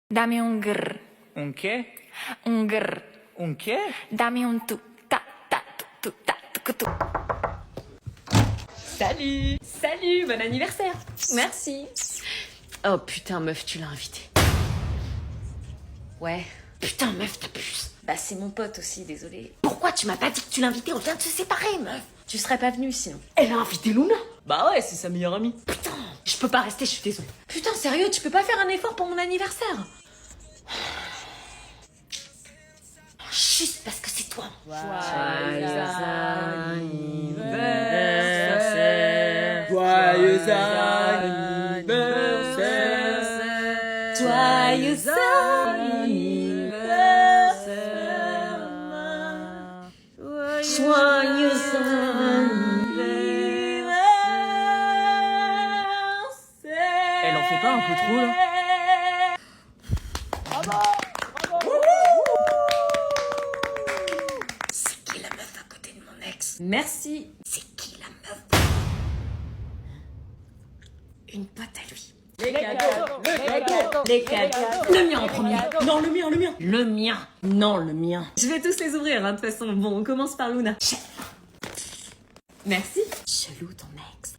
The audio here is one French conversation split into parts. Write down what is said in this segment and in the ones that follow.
Dammi un grr, Un che? un grr. Un che? Dammi un tu, ta, ta, tu, ta, tu. Salut! Salut! Bon anniversaire! Merci! Oh putain, meuf, tu l'as invité. Ouais. Putain, meuf, ta puce! Bah, c'est mon pote aussi, désolé. Pourquoi tu m'as pas dit que tu l'invitais? On vient de se séparer, meuf! Tu serais pas venue sinon. Elle a invité Luna? Bah ouais, c'est sa meilleure amie. Putain, je peux pas rester, je suis désolée. Putain, sérieux, tu peux pas faire un effort pour mon anniversaire? Juste parce que c'est toi. Joyeux anniversaire. Joyeux anniversaire. Joyeux anniversaire. Joyeux anniversaire. Elle en fait pas un peu trop là? C'est qui la meuf à côté de mon ex? Merci. C'est qui la meuf? Une pote à lui. Les cadeaux. Le mien en premier. Non, le mien. Le mien. Non, le mien. Je vais tous les ouvrir, hein, de toute façon. Bon, on commence par Luna. Merci. Chelou ton ex.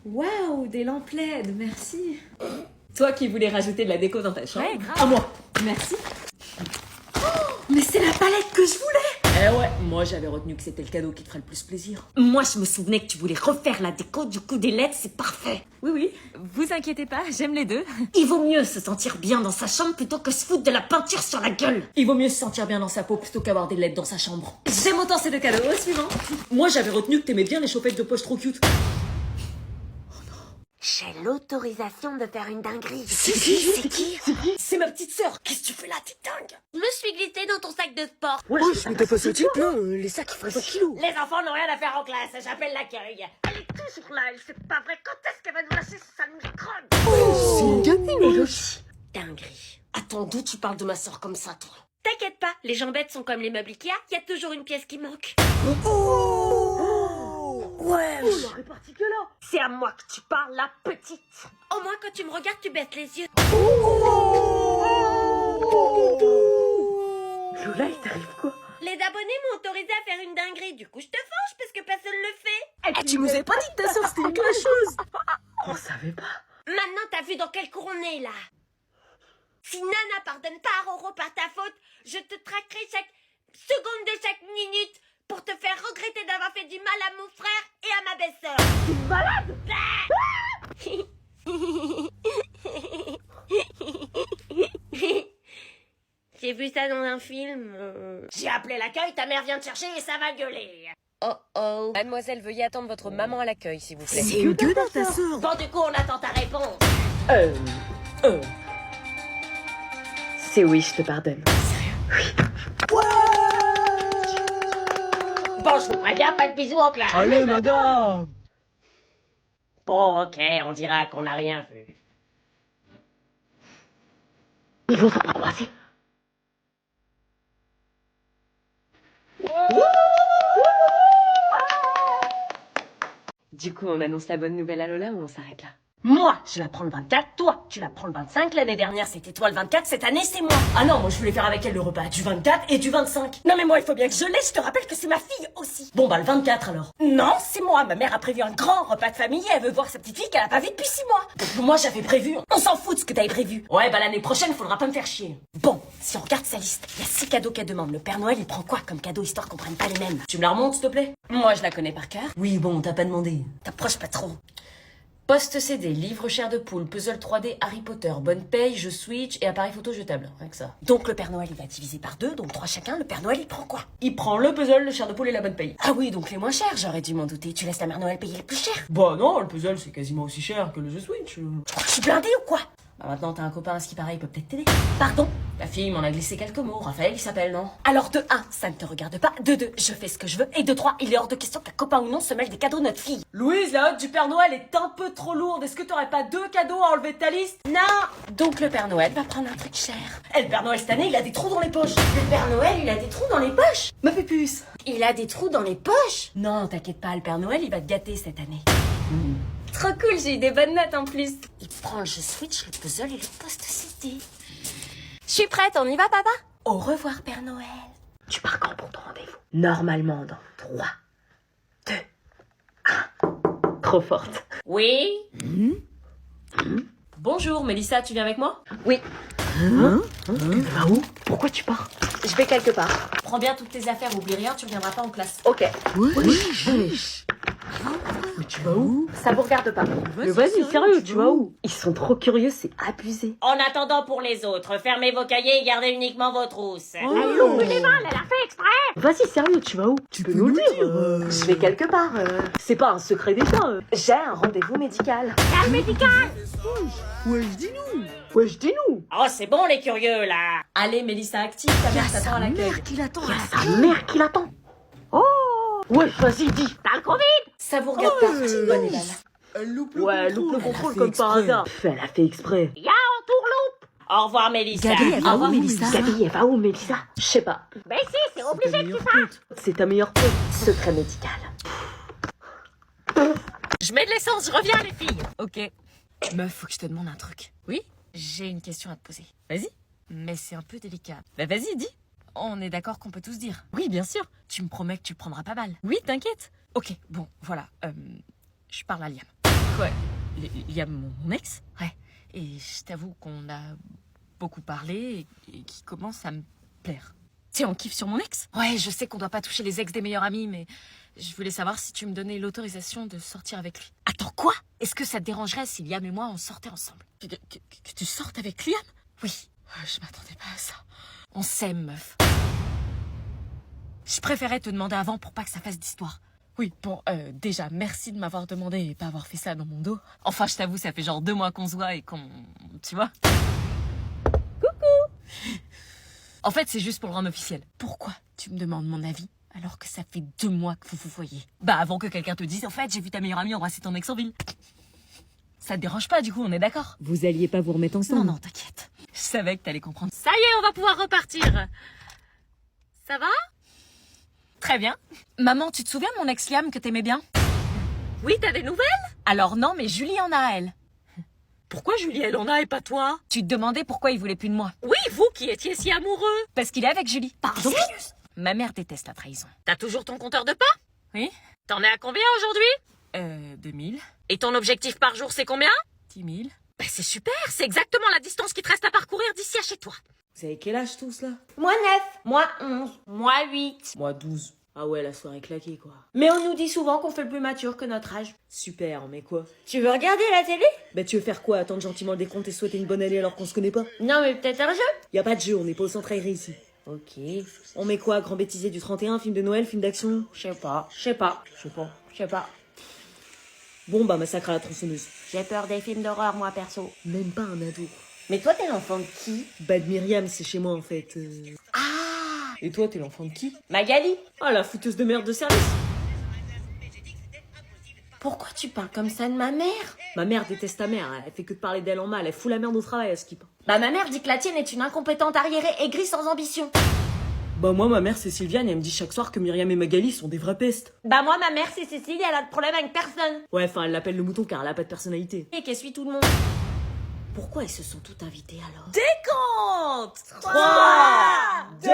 Waouh, des lampes LED, merci. Toi qui voulais rajouter de la déco dans ta chambre. Ouais, grave. À moi. Merci. Mais c'est la palette que je voulais! Eh ouais, moi j'avais retenu que c'était le cadeau qui te ferait le plus plaisir. Moi je me souvenais que tu voulais refaire la déco, du coup des LED c'est parfait. Oui, Vous inquiétez pas, j'aime les deux. il vaut mieux se sentir bien dans sa chambre plutôt que se foutre de la peinture sur la gueule. Il vaut mieux se sentir bien dans sa peau plutôt qu'avoir des LED dans sa chambre. J'aime autant ces deux cadeaux, au suivant. Moi j'avais retenu que t'aimais bien les chaussettes de poche trop cute. J'ai l'autorisation de faire une dinguerie. C'est qui? C'est ma petite sœur. Qu'est-ce que tu fais là? T'es dingue. Je me suis glissée dans ton sac de sport. Wesh, mais t'as pas ce type là, les sacs ils font 20 kilos. Les enfants n'ont rien à faire en classe, j'appelle l'accueil. Elle est toujours là, c'est pas vrai. Quand est-ce qu'elle va nous lâcher ce sale microbe? C'est une gamine, wesh. Dinguerie. Attends, d'où tu parles de ma sœur comme ça, toi? T'inquiète pas, les jambettes sont comme les meubles Ikea, y a toujours une pièce qui manque. Wesh. C'est à moi que tu parles, la petite. Au moins quand tu me regardes, tu baisses les yeux. Lola, il t'arrive quoi? Les abonnés m'ont autorisé à faire une dinguerie, du coup je te forge parce que personne le fait. Eh, tu nous avais pas dit que ta soeur c'était une clasheuse. On savait pas. Maintenant t'as vu dans quel cour on est là. Si Nana pardonne pas à Roro par ta faute, je te traquerai chaque seconde de chaque minute pour te faire regretter d'avoir fait du mal à mon frère et à ma belle-sœur. T'es malade? J'ai vu ça dans un film. J'ai appelé l'accueil, ta mère vient te chercher et ça va gueuler. Oh. Mademoiselle, veuillez attendre votre maman à l'accueil, s'il vous plaît. C'est une gueule dans ta soeur. Bon, du coup, on attend ta réponse. C'est oui, je te pardonne. Bon, je vous préviens, pas de bisous en classe. Allez, madame. Bon, ok, on dira qu'on n'a rien vu. Ils vont pas croiser. Du coup, on annonce la bonne nouvelle à Lola ou on s'arrête là? Moi, je la prends le 24, toi, tu la prends le 25, l'année dernière c'était toi le 24, cette année c'est moi. Ah non, moi je voulais faire avec elle le repas du 24 et du 25. Non mais moi il faut bien que je l'aie, je te rappelle que c'est ma fille aussi. Bon bah le 24 alors. Non, c'est moi, ma mère a prévu un grand repas de famille et elle veut voir sa petite fille qu'elle a pas vue depuis 6 mois. Donc moi j'avais prévu, on s'en fout de ce que t'avais prévu. Ouais bah l'année prochaine faudra pas me faire chier. Bon, si on regarde sa liste, il y a 6 cadeaux qu'elle demande. Le Père Noël il prend quoi comme cadeau histoire qu'on prenne pas les mêmes? Tu me la remontes s'il te plaît? Moi je la connais par cœur. Oui bon, t'as pas demandé. T'approches pas trop. Poste CD, livre chair de poule, puzzle 3D, Harry Potter, bonne paye, jeu Switch et appareil photo jetable. Rien que ça. Donc le Père Noël il va diviser par 2, donc 3 chacun. Le Père Noël il prend quoi? Il prend le puzzle, le chair de poule et la bonne paye. Ah oui, donc les moins chers, j'aurais dû m'en douter. Tu laisses la Mère Noël payer les plus chers? Bah non, le puzzle c'est quasiment aussi cher que le jeu Switch. Tu crois que je suis blindée ou quoi? Bah maintenant t'as un copain à ce qui paraît, il peut peut-être t'aider. Pardon? La fille m'en a glissé quelques mots. Raphaël il s'appelle, non? Alors de 1, ça ne te regarde pas. De 2, je fais ce que je veux. Et de 3, il est hors de question qu'un copain ou non se mêle des cadeaux de notre fille. Louise, la hotte du Père Noël est un peu trop lourde. Est-ce que t'aurais pas 2 cadeaux à enlever de ta liste? Non! Donc le Père Noël va prendre un truc cher. Et le Père Noël cette année, il a des trous dans les poches. Le Père Noël, il a des trous dans les poches. Ma puce. Il a des trous dans les poches? Non, t'inquiète pas, le Père Noël, il va te gâter cette année. Trop cool, j'ai eu des bonnes notes en plus. Il prend le jeu Switch, le puzzle et le post-CD. Je suis prête, on y va, papa? Au revoir, Père Noël. Tu pars quand pour ton rendez-vous? Normalement dans 3, 2, 1. Trop forte. Oui. Bonjour, Mélissa, tu viens avec moi? Oui. Bah où? Pourquoi tu pars? Je vais quelque part. Prends bien toutes tes affaires, oublie rien, tu reviendras pas en classe. Ok. Wesh. Mais tu vas où? Ça vous regarde pas. Mais vas-y, sérieux, tu vas où? Ils sont trop curieux, c'est abusé. En attendant pour les autres, fermez vos cahiers et gardez uniquement vos trousses. Vas-y, sérieux, tu vas où? Tu peux nous le dire. Je vais quelque part. C'est pas un secret d'État. J'ai un rendez-vous médical. Wesh, dis-nous. Wesh, dis-nous. Oh, c'est bon les curieux là. Allez, Mélissa, active, ta mère t'attend à l'accueil. Qui l'attend. Il y a sa mère qui l'attend. Oh. Ouais, vas-y, dis. T'as le Covid? Ça vous regarde pas, c'est une bonne éval. Elle loupe le Ouais, loupe le contrôle comme par hasard. Elle a fait exprès. Au revoir, Mélissa. Gabi, elle va Au où, revoir. Mélissa? Gabi, elle va où, Mélissa? Je sais pas. C'est ta meilleure pote. C'est ta meilleure pote. Secret médical. Je mets de l'essence, je reviens, les filles. Ok. Meuf, faut que je te demande un truc. Oui? J'ai une question à te poser. Vas-y. Mais c'est un peu délicat. Bah vas-y, dis. On est d'accord qu'on peut tous dire. Oui, bien sûr. Tu me promets que tu le prendras pas mal. Oui, t'inquiète. Ok, bon, voilà. Je parle à Liam. Quoi? Liam, mon ex? Ouais. Et je t'avoue qu'on a beaucoup parlé et qu'il commence à me plaire. Tiens, on kiffe sur mon ex? Ouais, je sais qu'on doit pas toucher les ex des meilleurs amis, mais je voulais savoir si tu me donnais l'autorisation de sortir avec lui. Attends, quoi? Est-ce que ça te dérangerait si Liam et moi on sortait ensemble? Que tu sortes avec Liam? Oui. Je m'attendais pas à ça. On s'aime, meuf. Je préférais te demander avant pour pas que ça fasse d'histoire. Oui, bon, déjà, merci de m'avoir demandé et pas avoir fait ça dans mon dos. Enfin, je t'avoue, ça fait genre 2 mois qu'on se voit et qu'on... Tu vois? Coucou. En fait, c'est juste pour le rendre officiel. Pourquoi tu me demandes mon avis alors que ça fait 2 mois que vous vous voyez? Bah, avant que quelqu'un te dise, en fait, j'ai vu ta meilleure amie embrasser ton ex en ville. Ça te dérange pas, du coup, on est d'accord? Vous alliez pas vous remettre ensemble? Non, t'inquiète. Je savais que t'allais comprendre. Ça y est, on va pouvoir repartir. Ça va? Très bien. Maman, tu te souviens de mon ex Liam que t'aimais bien? Oui, t'as des nouvelles? Alors non, mais Julie en a, elle. Pourquoi Julie, elle en a et pas toi? Tu te demandais pourquoi il voulait plus de moi. Oui, vous qui étiez si amoureux. Parce qu'il est avec Julie. Pardon? Ma mère déteste la trahison. T'as toujours ton compteur de pas? Oui? T'en es à combien aujourd'hui? 2000. Et ton objectif par jour, c'est combien? 10 000. Bah c'est super, c'est exactement la distance qui te reste à parcourir d'ici à chez toi. Vous avez quel âge tous là? Moi 9, moi 11, moi 8. Moi 12. Ah ouais, la soirée claquée quoi. Mais on nous dit souvent qu'on fait le plus mature que notre âge. Super, mais quoi? Tu veux regarder la télé? Bah tu veux faire quoi? Attendre gentiment le décompte et souhaiter une bonne année alors qu'on se connaît pas? Non mais peut-être un jeu. Y a pas de jeu, on est pas au centre aéré ici. Ok, On met quoi? Grand bêtisier du 31, film de Noël, film d'action? je sais pas. Je sais pas. Bon bah massacre à la tronçonneuse. J'ai peur des films d'horreur moi perso. Même pas un ado. Mais toi t'es l'enfant de qui? Bad Myriam, c'est chez moi en fait. Ah, Et toi, t'es l'enfant de qui? Magali, Ah, la fouteuse de merde de service. pourquoi tu parles comme ça de ma mère? Ma mère déteste ta mère, elle fait que de parler d'elle en mal, elle fout la merde au travail à Skip. Bah ma mère dit que la tienne est une incompétente arriérée aigrie sans ambition. Bah moi, ma mère c'est Sylviane et elle me dit chaque soir que Myriam et Magali sont des vraies pestes. Bah moi ma mère c'est Cécile et elle a de problème avec personne. Ouais, enfin elle l'appelle le mouton car elle a pas de personnalité. Et qu'elle suit tout le monde. Pourquoi ils se sont toutes invités alors? décompte. 3, 2,